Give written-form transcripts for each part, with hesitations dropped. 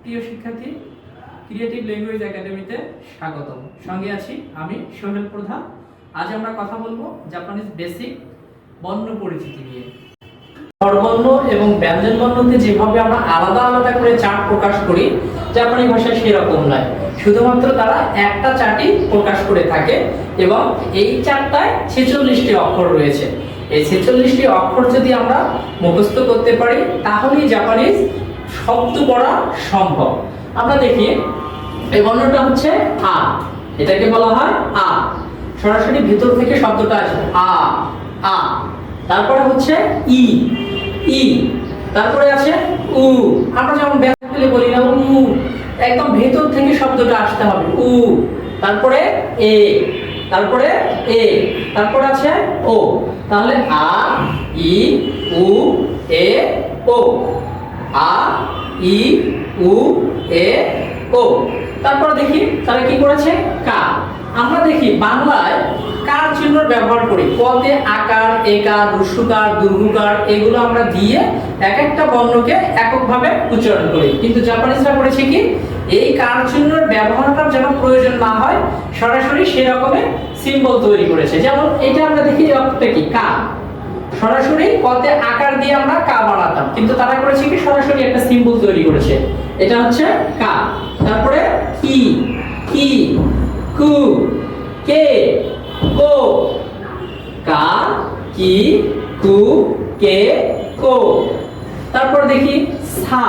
প্রিয় শিক্ষার্থী, creative language একাডেমিতে স্বাগতম। সঙ্গে আছি আমি সোহেল প্রধান। আজ আমরা কথা বলবো জাপানিজ বেসিক বর্ণ পরিচিতি নিয়ে। স্বরবর্ণ এবং ব্যঞ্জন বর্ণতে যেভাবে আমরা আলাদা আলাদা করে চার্ট প্রকাশ করি, জাপানি ভাষায় সেরকম নয়। শুধুমাত্র তারা একটা চার্টই প্রকাশ করে থাকে এবং এই চার্টটায় 46টি অক্ষর রয়েছে। এই 46টি অক্ষর যদি আমরা মুখস্থ করতে পারি তাহলেই জাপানিজ শব্দ পড়া সম্ভব। আমরা দেখি এই বর্ণটা হচ্ছে আ, এটাকে বলা হয় আ। সরাসরি ভিতর থেকে শব্দটা আসে আ আ। তারপরে হচ্ছে ই ই, তারপরে আছে উ। আমরা যেমন ব্যাকরণে বলি না উ, একদম ভেতর থেকে শব্দটা আসতে হবে উ। তারপরে এ, তারপরে এ, তারপর আছে ও। তাহলে আ ই উ এ ও, আ ই উ এ ও। তারপর দেখি তারা কি করেছে কা। আমরা দেখি বাংলায় কার চিহ্ন ব্যবহার করি, পদে আকার, একার, হ্রস্বকার, দীর্ঘকার এগুলো আমরা দিয়ে এক একটা বর্ণকে এককভাবে উচ্চারণ করি। কিন্তু জাপানিজরা করেছে কি, এই কার চিহ্নের ব্যবহারটা যেন প্রয়োজন না হয়, সরাসরি সেই রকমের সিম্বল তৈরি করেছে। যেমন এটা আমরা দেখি অক্ষরটা কি কা, সরাসরি পদে আকার দিয়ে আমরা কা বানাতাম, কিন্তু তারা করেছে কি সরাসরি একটা সিম্বল তৈরি করেছে। এটা হচ্ছে কা। তারপরে কি কি, কু, কে, কো, কা, কি, কু, কে, কো। তারপর দেখি সা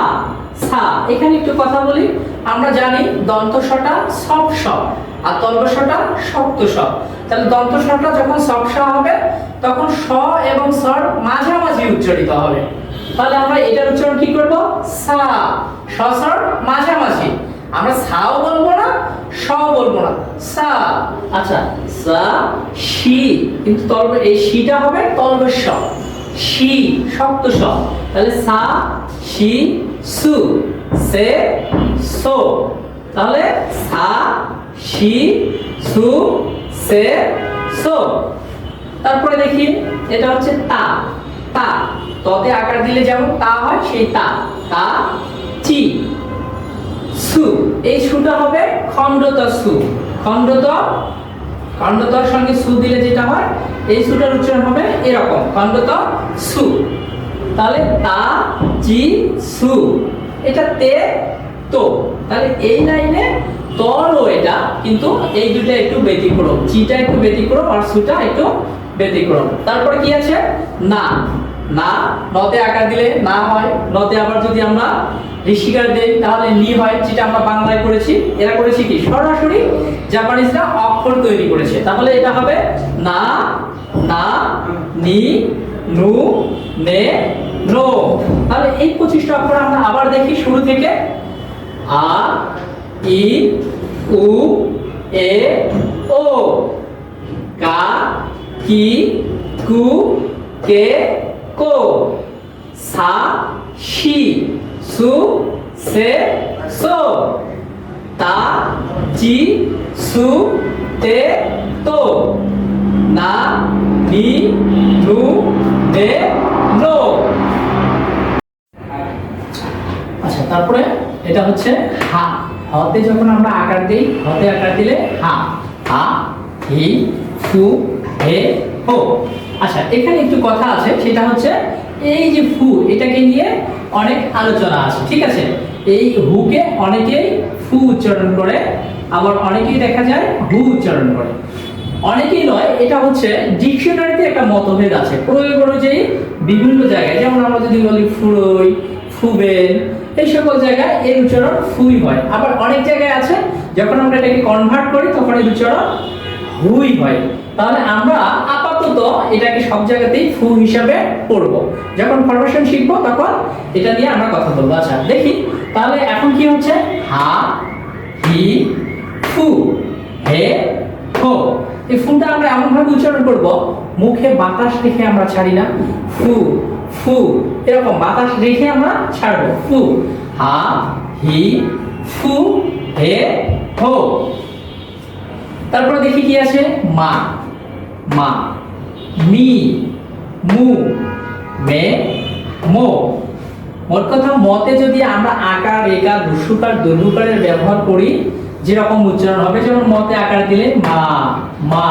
সা। এখানে একটু কথা বলি। আমরা জানি দন্ত সটা সফট স আর তল্প সটা শক্ত স। তাহলে দন্ত সটা যখন সফট স হবে তখন স এবং সর মাঝামাঝি উচ্চারিত হবে। তাহলে আমরা এটার উচ্চারণ কি করব, সা। স সর মাঝামাঝি, আমরা সাও বলবো না সও বলবো না, সা। আচ্ছা সা শি, কিন্তু তলব এই শিটা হবে তলবের স, শি শক্ত স। তাহলে সা শি সু সে সো। তাহলে সা শি সু সে সো। তারপরে দেখি এটা হচ্ছে তা তা। ততে আকার দিলে যেমন তা হয় সেই তা, তা চি সু। এই সুটা হবে খণ্ডত সু, খণ্ডত, খণ্ডতর সঙ্গে সু দিলে যেটা হয় এই সুটার উচ্চারণ হবে এরকম খণ্ডত সু। তাহলে তা জি সু, এটা তে তো। তাহলে এই লাইনে তর ও এটা, কিন্তু এই দুটো একটু ব্যতিক্রম, চিটা একটু ব্যতিক্রম আর সুটা একটু ব্যতিক্রম। তারপরে কি আছে না না। নতে আকার দিলে না হয়, নতে আবার যদি আমরা ঋষিকার দেই তাহলে নি হয়, যেটা আমরা বাংলায় করেছি। এরা করেছে কি সরাসরি জাপানিজরা অক্ষর তৈরি করেছে। তাহলে এটা হবে না না নি নু নে নো। তাহলে এই 25টা অক্ষর আমরা আবার দেখি শুরু থেকে আ ই উ এ ও, কা কি কু কে কো, সা শি সু সে সো, তা জি সু তে তো, না নি নু নে নো। আচ্ছা তারপরে এটা হচ্ছে হা। হতে যখন আমরা আকার দেই, হতে আকার দিলে হা, হা হি ফু হে হো। আচ্ছা এখানে একটু কথা আছে, সেটা হচ্ছে এই যে ফু, এটাকে নিয়ে অনেক আলোচনা আছে, ঠিক আছে। এই হুকে অনেকেই ফু উচ্চারণ করে, আবার অনেকেই দেখা যায় হু উচ্চারণ করে। অনেকেই নয়, এটা হচ্ছে ডিকশনারিতে একটা মতভেদ আছে প্রয়োগ অনুযায়ী বিভিন্ন জায়গায়। যেমন আমরা যদি বলি ফুরই, ফুবেন, এই সকল জায়গায় এর উচ্চারণ ফুই হয়। আবার অনেক জায়গায় আছে যখন আমরা এটাকে কনভার্ট করি তখন এর উচ্চারণ হুই হয়। তাহলে আমরা আপাতত এটাকে সব জায়গাতেই ফু হিসাবে পড়ব। যখন ফরমেশন শিখবো তখন এটা নিয়ে আমরা কথা বলবো। আচ্ছা দেখি তাহলে এখন কি হচ্ছে হা হি ফু হে হো। এই ফুটা আমরা এমন ভাবে উচ্চারণ করব, মুখে বাতাস রেখে আমরা ছাড়ি না, ফু ফু এরকম বাতাস রেখে আমরা ছাড়বো। ফু হা হি ফু হে হো। তারপরে দেখি কি আছে মা মা, মি মু মে মো, মোট কথা মতে যদি আমরা আকার একার হ্রস্বকার দৈর্ঘ্যকারের ব্যবহার করি যেরকম উচ্চারণ হবে, যেমন মতে আকার দিলে মা মা,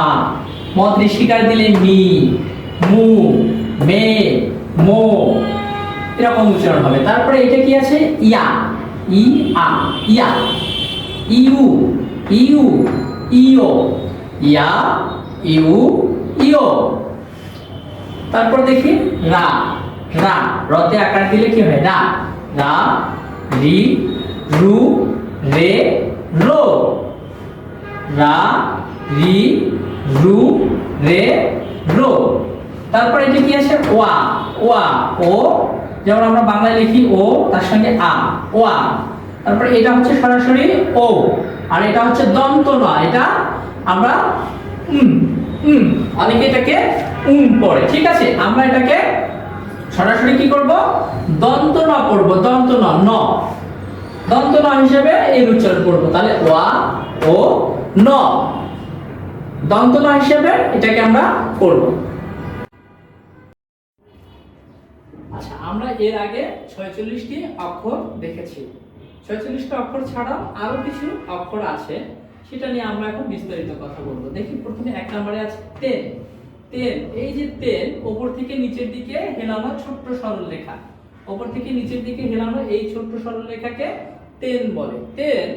মত ঋষিকার দিলে মি মু মে মো, এরকম উচ্চারণ হবে। তারপরে এটা কি আছে ইয়া ই আ ইয়া, ইউ ইউ ইও ইয়া ইউ ইও। তারপর দেখি রা রা, রতে আকার দিলে কি হয় রা রা রি রু রে রো, রা রি রু রে রো। তারপর এটা কি আছে ওয়া ওয়া ও, যেমন আমরা বাংলায় লিখি ও তার সঙ্গে আ ওয়া। তারপর এটা হচ্ছে সরাসরি ও, আর এটা হচ্ছে দন্ত ন, এটা আমরা অনেকে এটাকে পড়ে, ঠিক আছে। আমরা এটাকে সরাসরি কি করব দন্ত ন পড়ব, দন্ত ন ন, দন্ত ন হিসেবে এর উচ্চারণ করব। তাহলে ওয়া ও ন, দন্ত ন হিসেবে এটাকে আমরা করব। আচ্ছা, আমরা এর আগে 46টি অক্ষর দেখেছি। 46টা অক্ষর ছাড়াও আরো কিছু অক্ষর আছে, সেটা নিয়ে আমরা এখন বিস্তারিত কথা বলবো। দেখি প্রথমে 1 নম্বরে আছে তেন। তেন, এই যে তেন, উপর থেকে নিচের দিকে হেলানো ছোট্ট সরল রেখা, উপর থেকে নিচের দিকে হেলানো এই ছোট্ট সরল রেখাকে তেন বলে। তেন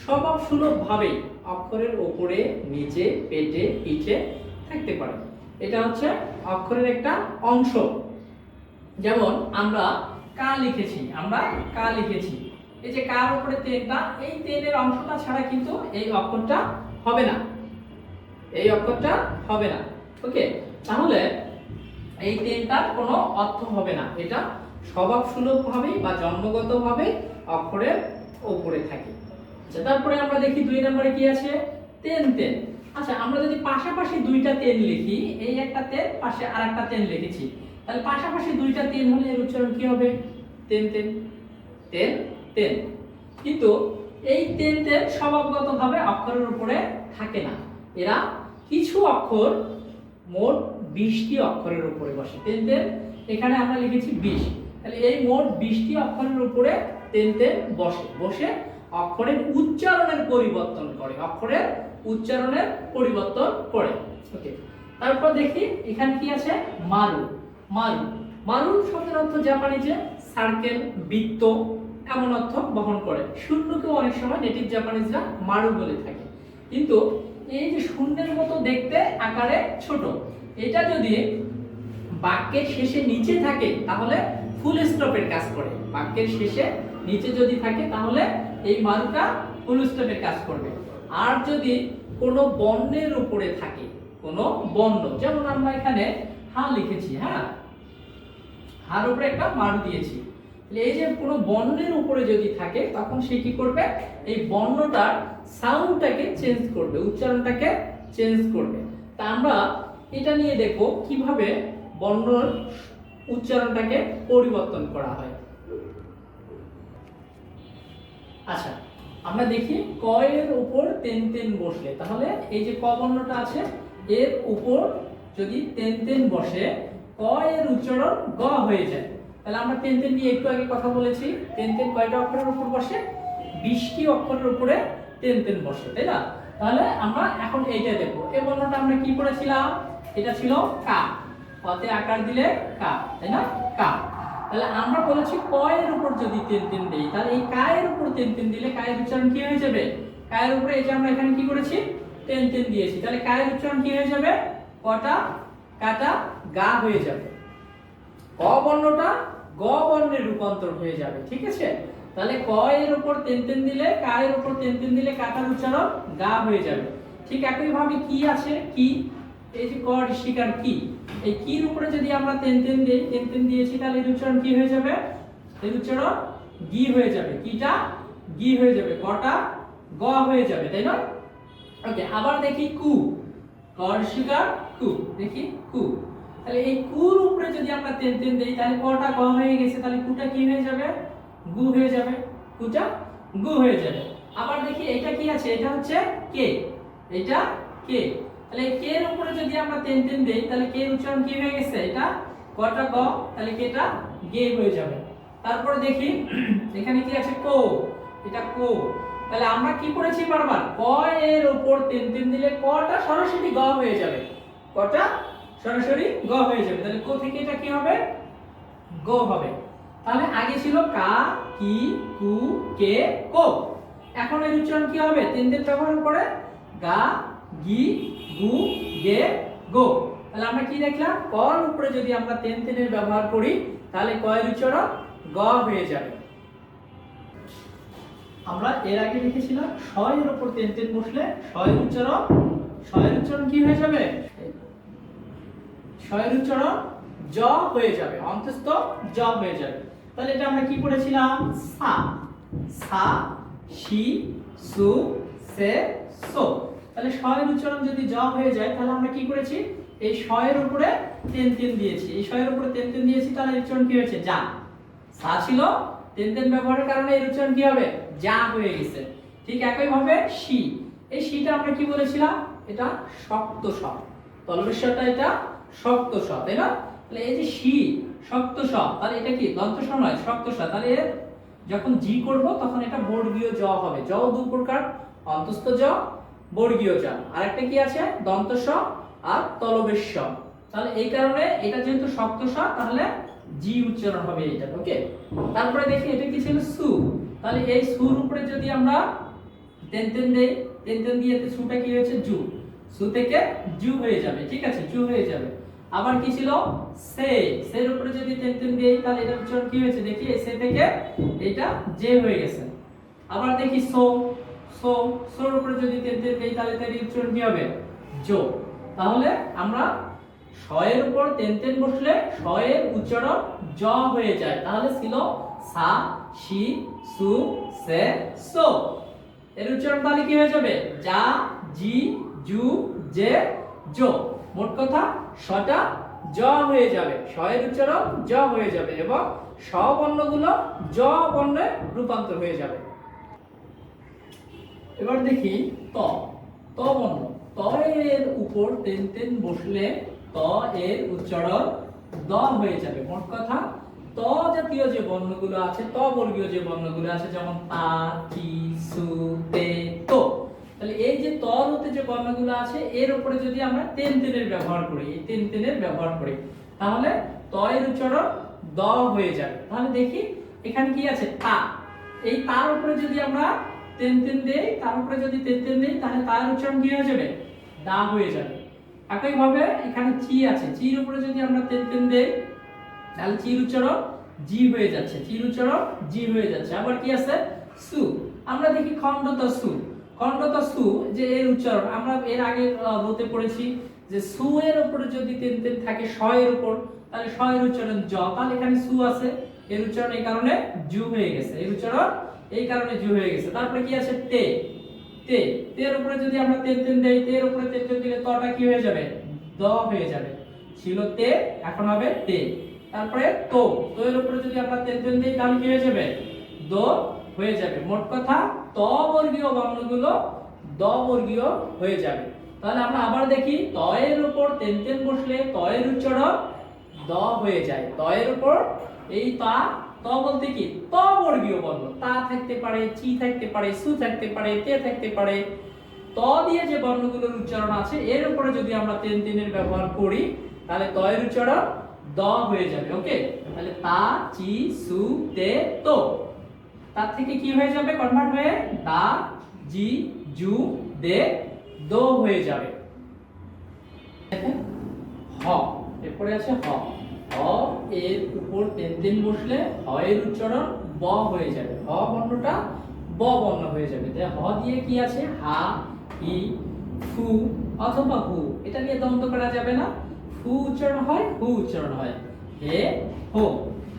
স্বভাব সুলভ ভাবে অক্ষরের উপরে নিচে পেটে পিঠে থাকতে পারে। এটা হচ্ছে অক্ষরের একটা অংশ। যেমন আমরা কা লিখেছি, আমরা কা লিখেছি, এই যে কার উপরে তেনটা, এই তেনের অংশটা ছাড়া কিন্তু এই অক্ষরটা হবে না, এই অক্ষরটা হবে না। ওকে, তাহলে এই তেনটার কোনো অর্থ হবে না, এটা স্বভাব সুলভ ভাবে বা জন্মগত ভাবে অক্ষরের উপরে থাকে। আচ্ছা, তারপরে আমরা দেখি 2 নম্বরে কি আছে তেন তেন। আচ্ছা, আমরা যদি পাশাপাশি দুইটা তেন লিখি, এই একটা তেন পাশে আরেকটা তেন লিখেছি, তাহলে পাশাপাশি দুইটা তেন হলে এর উচ্চারণ কি হবে তেন তেন তেন তেন। কিন্তু এই তেন তেন স্বভাবগতভাবে অক্ষরের উপরে থাকে না, এরা কিছু অক্ষর, মোট 20টি অক্ষরের উপরে বসে। তেন তেন এখানে আমরা লিখেছি 20, তাহলে এই মোট 20টি অক্ষরের উপরে তেন তেন বসে, বসে অক্ষরের উচ্চারণের পরিবর্তন করে, অক্ষরের উচ্চারণের পরিবর্তন করে। ওকে, তারপর দেখি এখানে কি আছে মারু। মারু, মারু শব্দের অর্থ জাপানিজে সার্কেল, বৃত্ত এমন অর্থ বহন করে। শূন্যকেও অনেক সময় নেটিভ জাপানিজরা মারু বলে থাকে। কিন্তু এই যে শূন্যের মতো দেখতে আকারে ছোট, এটা যদি বাক্যের শেষে নিচে থাকে তাহলে ফুল স্টপের কাজ করে। বাক্যের শেষে নিচে যদি থাকে তাহলে এই মারুটা ফুল স্টপের কাজ করবে। আর যদি কোনো বর্ণের উপরে থাকে, কোনো বর্ণ, যেমন আমরা এখানে হা লিখেছি, হ্যাঁ, হার উপরে একটা মারু দিয়েছি, এই যে কোনো বর্ণের উপরে যদি থাকে তখন সে কি করবে, এই বর্ণটার সাউন্ডটাকে চেঞ্জ করবে, উচ্চারণটাকে চেঞ্জ করবে। তা আমরা এটা নিয়ে দেখো কিভাবে বর্ণর উচ্চারণটাকে পরিবর্তন করা হয়। আচ্ছা, আমরা দেখি ক এর উপর তেন তেন বসলে, তাহলে এই যে ক বর্ণটা আছে এর উপর যদি তেন তেন বসে ক এর উচ্চারণ গ হয়ে যায়। তাহলে আমরা তেন তেন নিয়ে একটু আগে কথা বলেছি, তেন তেন কয়টা অক্ষরের উপর বসে 20টি অক্ষরের উপরে তেন তেন বসে, তাই না? তাহলে আমরা এখন এইটা দেখব। এই বর্ণটা আমরা কি পড়েছিলাম, এটা ছিল কা, কতে আকার দিলে কা, তাই না, কা। তাহলে আমরা বলেছি ক এর উপর যদি তেন তেন দেই, তাহলে এই কা এর উপর তেন তেন দিলে কা এর উচ্চারণ কি হয়ে যাবে, কা এর উপরে এই যে আমরা এখানে কি করেছি তেন তেন দিয়েছি, তাহলে কা এর উচ্চারণ কি হয়ে যাবে, কটা কাটা গা হয়ে যাবে, ক বর্ণটা গ বর্ণে রূপান্তর হয়ে যাবে, ঠিক আছে। তাহলে ক এর উপর তেন তেন দিলে, কা এর উপর তেন তেন দিলে কাটার উচ্চারণ গা হয়ে যাবে। ঠিক একই ভাবে কি আছে, কি, এই যে ক ঋষিকার কি, এই কির উপরে যদি আমরা তেন তেন দেই, তেন তেন দিয়েছি, তাহলে এর উচ্চারণ কি হয়ে যাবে, এর উচ্চারণ গি হয়ে যাবে, কিটা গি হয়ে যাবে, কটা গ হয়ে যাবে, তাই না? ওকে, আবার দেখি কু, ক ঋষিকার কু, দেখি কু, তাহলে এই কুর উপরে যদি আমরা তেন তেন দেই তাহলে কটা গ হয়ে গেছে, তাহলে কুটা কি হয়ে যাবে, গু হয়ে যাবে, কুটা গু হয়ে যাবে। আবার দেখি এটা কি আছে, এটা হচ্ছে কে, এটা কে, তাহলে কে এর উপরে যদি আমরা তেন তেন দেই তাহলে কে এর উচ্চারণ কি হয়ে গেছে, এটা কটা গ, তাহলে কেটা গে হয়ে যাবে, তারপরে দেখি এখানে কি আছে কো, এটা কো। তাহলে আমরা কি করেছি বারবার, ক এর উপর তিন তিন দিলে কটা সরাসরি গ হয়ে যাবে, কটা সরাসরি গ হয়ে যাবে। তাহলে কো থেকে এটা কি হবে, গো হবে। তাহলে আগে ছিল কা, কি, কু, কে, কো। এখন এর উচ্চারণ কি হবে, তিন তিন ব্যবহার করে গা, গি, গু, গে, গো। তাহলে আমরা কি দেখলাম, কর উপরে যদি আমরা তিন তিনের ব্যবহার করি তাহলে ক এর উচ্চারণ গ হয়ে যাবে। আমরা এর আগে লিখেছিলাম শ এর উপর তিন তিন বসলে শ এর উচ্চারণ কি হয়ে যাবে, শ এর উচ্চারণ জ হয়ে যাবে, অন্তস্থ জ হয়ে যাবে। তাহলে এটা আমরা কি পড়েছিলাম, সা, সা, শি, সু, সে, সো। তাহলে শ এর উচ্চারণ যদি জ হয়ে যায় তাহলে আমরা কি করেছি, এই শ এর উপরে তিন তিন দিয়েছি, এই শ এর উপরে তিন তিন দিয়েছি, তাহলে উচ্চারণ কি হয়েছে, যা। সা ছিল, তিন তিন ব্যবহারের কারণে এর উচ্চারণ কি হবে, যা হয়ে গেছে। ঠিক একই ভাবে শি, এই শিটা আমরা কি বলেছিলাম, এটা শক্ত স, তলবেশটা এটা শক্ত স, তাই না? তাহলে এই যে শি শক্ত স, তাহলে এটা কি দন্ত স নয়, শক্ত স। তাহলে যখন জি করব তখন এটা বর্গীয় জ হবে। জ দু প্রকার, অন্তস্থ জ, বর্গীয় জ। আরেকটা কি আছে, দন্ত স আর তলবেশ স। তাহলে এই কারণে এটা যেহেতু শক্ত স, তাহলে জি উচ্চারণ হবে এটা। ওকে, তারপরে দেখি এটা কি ছিল, সু। তাহলে এই সুর উপরে যদি আমরা তেন তেন দেই, তেন তেন দিয়ে সুটা কি হয়েছে, জু। সু থেকে জু হয়ে যাবে, ঠিক আছে, জু হয়ে যাবে। আবার কি ছিল, সে, সের উপরে যদি তেন তেন দেই তাহলে এটা উচ্চারণ কি হয়েছে, দেখি সে থেকে এটা জে হয়ে গেছে। আবার দেখি সো, সো, সোর উপরে যদি তেন তেন দেই তাহলে এর উচ্চারণ কি হবে, জো। তাহলে আমরা শ এর উপর তেন তেন বসলে শ এর উচ্চারণ জ হয়ে যায়। তাহলে ছিল সা, শি, সু, সে, সো। এর উচ্চারণ তাহলে কি হয়ে যাবে, যা, জি, জু, জে, জো। মোট কথা শটা জ হয়ে যাবে, শ এর উচ্চারণ জ হয়ে যাবে এবং শ বর্ণগুলো জ বর্ণে রূপান্তর হয়ে যাবে। এবার দেখি ত, ত বর্ণ। ত এর উপর তেন তেন বসলে ত এর উচ্চারণ দ হয়ে যাবে। মোট কথা ত জাতীয় যে বর্ণগুলো আছে, ত বর্গীয় যে বর্ণগুলো আছে, যেমন তা, কি, সু, তে, তো। তাহলে এই যে ত রতে যে বর্ণগুলো আছে এর উপরে যদি আমরা তেন তেনের ব্যবহার করি, এই তেন তেনের ব্যবহার করি, তাহলে ত এর উচ্চারণ দ হয়ে যাবে। তাহলে দেখি এখানে কি আছে, তা। এই তার উপরে যদি আমরা তেন তেন দেই, তার উপরে যদি তেন তেন দেই তাহলে তার উচ্চারণ কি হয়ে যাবে, দা হয়ে যাবে। একই ভাবে এখানে চি আছে, চির উপরে যদি আমরা তেন তেন দেই তাহলে চির উচ্চারণ জি হয়ে যাচ্ছে, চির উচ্চারণ জি হয়ে যাচ্ছে। আবার কি আছে, সু। আমরা দেখি খণ্ডত সু, খণ্ডত সু, যে এর উচ্চারণ আমরা এর আগে বলতে পড়েছি যে সু এর উপরে যদি তেন তেন থাকে শ এর উপর, তাহলে শ এর উচ্চারণ জ। তাহলে এখানে সু আছে, এর উচ্চারণ এই কারণে জু হয়ে গেছে, এর উচ্চারণ এই কারণে জু হয়ে গেছে। তারপরে কি আছে, তে, তে, তের উপরে যদি আমরা তেন তেন দেই, তের উপরে তেন তেন দিলে তটা কি হয়ে যাবে, দ হয়ে যাবে। ছিল তে, এখন হবে তে। তারপরে তো, তো এর উপরে যদি আমরা তেন তেন দেই তাহলে কি হয়ে যাবে, দ হয়ে যাবে। মোট কথা ত বর্গীয় বর্ণগুলো দ বর্গীয় হয়ে যাবে। তাহলে আমরা আবার দেখি, ত এর উপর তেন তেন বসলে ত এর উচ্চারণ দ হয়ে যায়। ত এর উপর এই তা, ত বলতে কি, ত বর্গীয় বর্ণ, তা থাকতে পারে, চি থাকতে পারে, সু থাকতে পারে, তে থাকতে পারে। ত দিয়ে যে বর্ণগুলোর উচ্চারণ আছে এর উপরে যদি আমরা তেন তেনের ব্যবহার করি তাহলে ত এর উচ্চারণ দ হয়ে যাবে। ওকে, তাহলে তা, চি, সু, তে, তো। তার থেকে কি হয়ে যাবে, কনভার্ট হয়ে দা, জি, জু, দে, দো হয়ে যাবে। দেখেন হ, এরপরে আছে হ। হ এর উপর তেন তেন বসলে হ এর উচ্চারণ ব হয়ে যাবে, হ বর্ণটা ব বর্ণ হয়ে যাবে। তাই হ দিয়ে কি আছে, হা, হি, ফু অথবা হু। এটা নিয়ে দ্বন্দ্ব করা যাবে না, ফু উচ্চারণ হয়, হু উচ্চারণ হয়। হে, হো,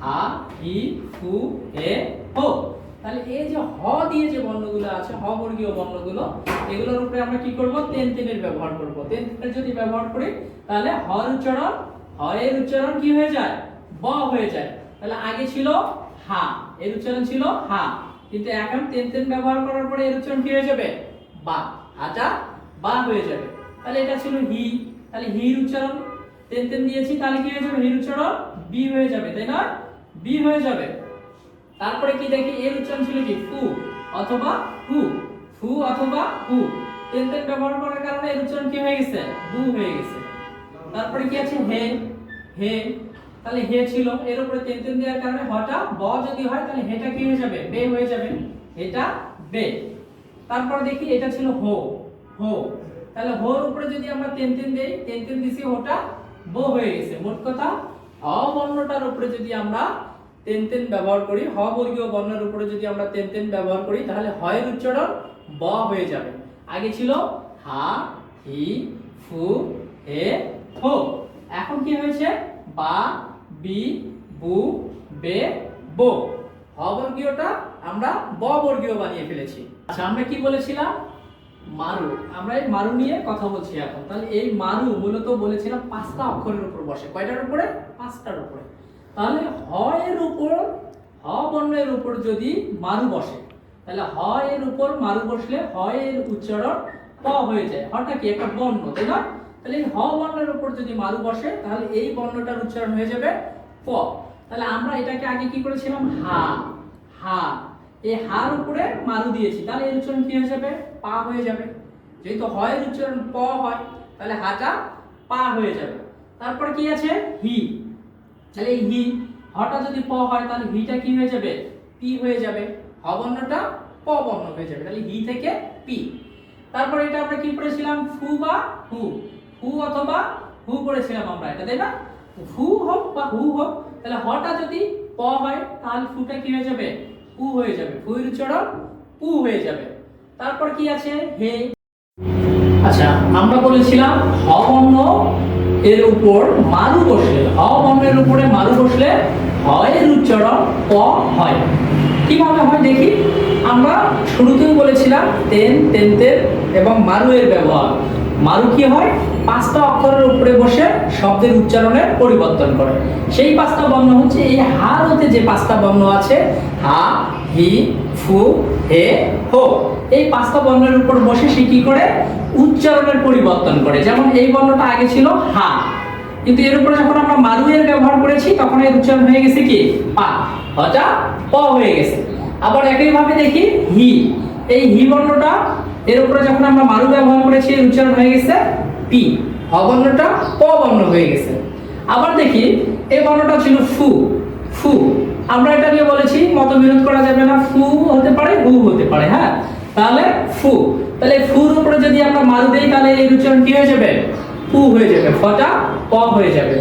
হা, হি, ফু, হে, হো। তাহলে এই যে হ দিয়ে যে বর্ণগুলো আছে, হ বর্গীয় বর্ণগুলো, এগুলোর উপরে আমরা কি করব, তেন তেনের ব্যবহার করব। তেন তেনের যদি ব্যবহার করি তাহলে হর উচ্চারণ, হ এর উচ্চারণ কি হয়ে যায়, ব হয়ে যায়। তাহলে আগে ছিল হা, এর উচ্চারণ ছিল হা, কিন্তু এখন তেন তেন ব্যবহার করার পরে এর উচ্চারণ কি হয়ে যাবে, বা, হাটা বা হয়ে যাবে। তাহলে এটা ছিল হি, তাহলে হির উচ্চারণ তেন তেন দিয়েছি, তাহলে কি হয়ে যাবে, হির উচ্চারণ বি হয়ে যাবে, তাই না, বি হয়ে যাবে। তারপরে কি দেখি এর উচ্চারণ ছিল কি ফু অথবা হু, ফু অথবা হু। তেন ব্যবহার করার কারণে এর উচ্চারণ কি হয়ে গেছে, বু হয়ে গেছে। তারপরে কি আছে হে, হে, তাহলে হে ছিল, এর উপরে তেন দেওয়ার কারণে হটা ব যদি হয় তাহলে হেটা কি হয়ে যাবে, বে হয়ে যাবে, এটা বে। তারপর দেখি এটা ছিল হো, হো, তাহলে হোর উপরে যদি আমরা তেন দেই, তেন দিছি, হোটা ব হয়ে গেছে। মোট কথা অ বর্ণটার উপরে যদি আমরা তেন ব্যবহার করি, হ বর্গীয় বর্ণের উপরে যদি আমরা তেন ব্যবহার করি তাহলে হয়ের উচ্চারণ ব হয়ে যাবে। আগে ছিল হা, হি, ফু, হে, হো। এখন কি হয়েছে বা, বি, বু, বে, বো। হ বর্গীয়টা আমরা ব বর্গীয় বানিয়ে ফেলেছি। আচ্ছা আমরা কি বলেছিলাম, মারু। আমরা এই মারু নিয়ে কথা বলছি এখন। তাহলে এই মারু মূলত বলেছিলাম 5টা অক্ষরের উপর বসে। কয়টার উপরে, 5টার উপরে। তাহলে হ এর উপর, হ বর্ণের উপর যদি মারু বসে তাহলে হ এর উপর মারু বসলে হ এর উচ্চারণ প হয়ে যায়। হটা কি একটা বর্ণ, তাই না? তাহলে এই হ বর্ণের উপর যদি মারু বসে তাহলে এই বর্ণটার উচ্চারণ হয়ে যাবে প। তাহলে আমরা এটাকে আগে কি করেছিলাম, হা, হা, এই হার উপরে মারু দিয়েছি, তাহলে এর উচ্চারণ কি হয়ে যাবে, পা হয়ে যাবে। যেহেতু হয়ের উচ্চারণ প হয় তাহলে হাটা পা হয়ে যাবে। তারপর কি আছে হি, তাহলে এই হি, হটা যদি প হয় তাহলে হিটা কি হয়ে যাবে, পি হয়ে যাবে। হ বর্ণটা প বর্ণ হয়ে যাবে, তাহলে হি থেকে পি। তারপর এটা আমরা কি করেছিলাম, ফু বা হু, হু অথবা হু করেছিলাম আমরা এটা, তাই না? ফু হোক বা হু হোক, তাহলে হটা যদি প হয় তাহলে ফুটা কি হয়ে যাবে, পু হয়ে যাবে, ফুর উচ্চারণ পু হয়ে যাবে। তারপর কি আছে হে। আচ্ছা আমরা বলেছিলাম হ বর্ণ এর উপর মারু বসলে, হ বর্ণের উপরে মারু বসলে হয়ের উচ্চারণ প হয়। কিভাবে হয় দেখি। আমরা শুরুতেই বলেছিলাম তেন, তেন এবং মারু এর ব্যবহার। মারু কি হয়, 5টা অক্ষরের উপরে বসে শব্দের উচ্চারণের পরিবর্তন করে। সেই 5টা বর্ণ হচ্ছে এই হার হতে যে 5টা বর্ণ আছে, হা, হি, ফু, হে, হো। এই 5টা বর্ণের উপর বসে সে কি করে, উচ্চারণের পরিবর্তন করে। যেমন এই বর্ণটা আগে ছিল হা, কিন্তু এর উপরে যখন আমরা মারু এর ব্যবহার করেছি তখন এর উচ্চারণ হয়ে গেছে কি, পা, হটা প হয়ে গেছে। আবার একই ভাবে দেখি হি, এই হি বর্ণটা এর উপরে যখন আমরা মারু ব্যবহার করেছি এর উচ্চারণ হয়ে গেছে পি, হ বর্ণটা প বর্ণ হয়ে গেছে। আবার দেখি এই বর্ণটা ছিল ফু, ফু, আমরা এটা নিয়ে বলেছি মতবিরোধ করা যাবে না, ফু হতে পারে হু হতে পারে, হ্যাঁ। তাহলে ফু, তাহলে ফুর উপরে যদি আমরা মারু দেই তাহলে এর উচ্চারণ কি হয়ে যাবে, পু হয়ে যাবে, ফটা প হয়ে যাবে।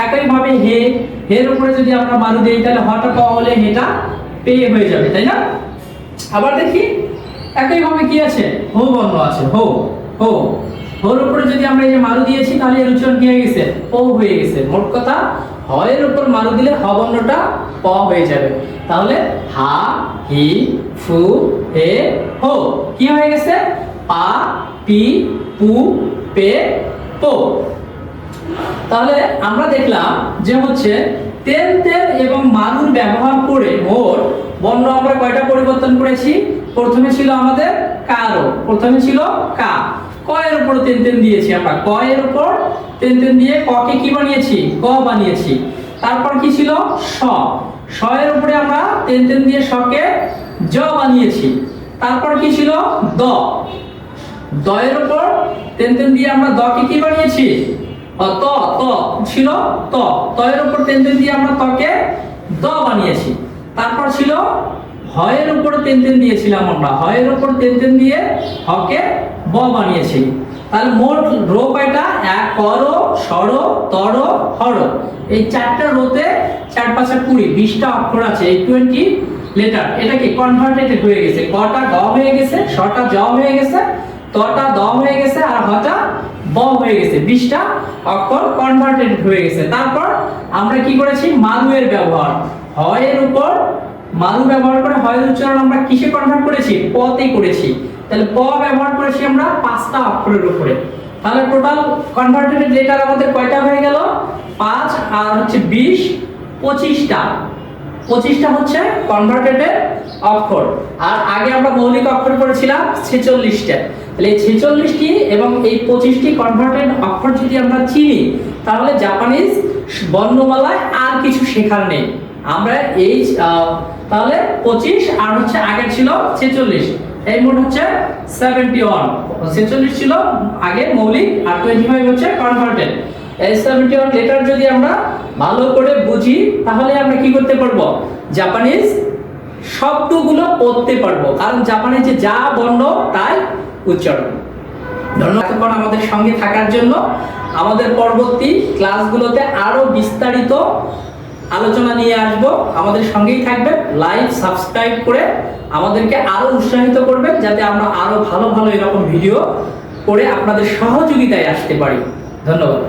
একই ভাবে হে, হের উপরে যদি আমরা মারু দেই তাহলে হটা প হলে হেটা পে হয়ে যাবে, তাই না? আবার দেখি একই ভাবে কি আছে, হো বর্ণ আছে, হো, হো, হোর উপরে যদি আমরা এই যে মারু দিয়েছি তাহলে এর উচ্চারণ কি হয়ে গেছে, প হয়ে গেছে। মোট কথা হয়ের উপর মারু দিলে হ বর্ণটা প হয়ে যাবে। তাহলে হা, হি, ফু, হে, হো কি হয়ে গেছে, পা, পি, পু, পে, পো। তাহলে আমরা দেখলাম যে হচ্ছে তেন এবং মারুর ব্যবহার করে মোট বর্ণ আমরা কয়টা পরিবর্তন করেছি। প্রথমে ছিল আমাদের কারো, প্রথমে ছিল কা, ক এর উপর তেন দিয়েছি আমরা, ক এর উপর তেন দিয়ে ককে কি বানিয়েছি, ক বানিয়েছি। তারপর কি ছিল স, স এর উপরে আমরা তেন দিয়ে শকে জ বানিয়েছি। তারপর কি ছিল দ, দ এর উপর তেন দিয়ে আমরা দকে কি বানিয়েছি, ত, ত ছিল ত, ত এর উপর তেন দিয়ে আমরা তকে দ বানিয়েছি। তারপর ছিল হয়ের উপর তেন দিয়েছিলাম আমরা, হয়ের উপর তেন দিয়ে হকে ব বানিয়েছি। তাহলে মোট রো কয়টা, এক, কর, সর, তর, হর। এই 4টা রোতে 4 5 20, 20টা অক্ষর আছে, এই 20 লেটার। এটা কি কনভার্টেড হয়ে গেছে, কটা গ হয়ে গেছে, সটা জ হয়ে গেছে, তটা দ হয়ে গেছে, আর হটা ব হয়ে গেছে। 20টা অক্ষর কনভার্টেড হয়ে গেছে। তারপর আমরা কি করেছি, মারু এর ব্যবহার, হয়ের উপর মারু ব্যবহার করে হয়ের উচ্চারণ আমরা কিসে কনভার্ট করেছি, পতে করেছি। তাহলে প ব্যবহার করেছি আমরা 5টা অক্ষরের উপরে। তাহলে টোটাল কনভার্টেড লেটার আমাদের কয়টা হয়ে গেল, 5 আর হচ্ছে 20, 25টা। 25টা হচ্ছে কনভার্টেড অক্ষর। আর আগে আমরা মৌলিক অক্ষর করেছিলাম 46টা। তাহলে এই 46টি এবং এই 25টি কনভার্টেড অক্ষর যদি আমরা চিনি তাহলে জাপানিজ বর্ণমালায় আর কিছু শেখার নেই, আমরা এই তাহলে 25 আর হচ্ছে আগে ছিল 46, এই মোট হচ্ছে 71। 46 ছিল আগে মৌলিক আর 25 হচ্ছে কনভার্টেড। এই 71 লেটার যদি আমরা ভালো করে বুঝি তাহলে আমরা কি করতে পারবো, জাপানিজ শব্দগুলো পড়তে পারবো, কারণ জাপানিজে যা বর্ণ তাই উচ্চারণ। ধন্যবাদ আমাদের সঙ্গে থাকার জন্য। আমাদের পরবর্তী ক্লাসগুলোতে আরো বিস্তারিত আলোচনা নিয়ে আসব, আমাদের সঙ্গেই থাকবেন। লাইক সাবস্ক্রাইব করে আমাদেরকে আরো উৎসাহিত করবেন যাতে আমরা আরো ভালো ভালো এরকম ভিডিও করে আপনাদের সহযোগিতায় আসতে পারি। ধন্যবাদ।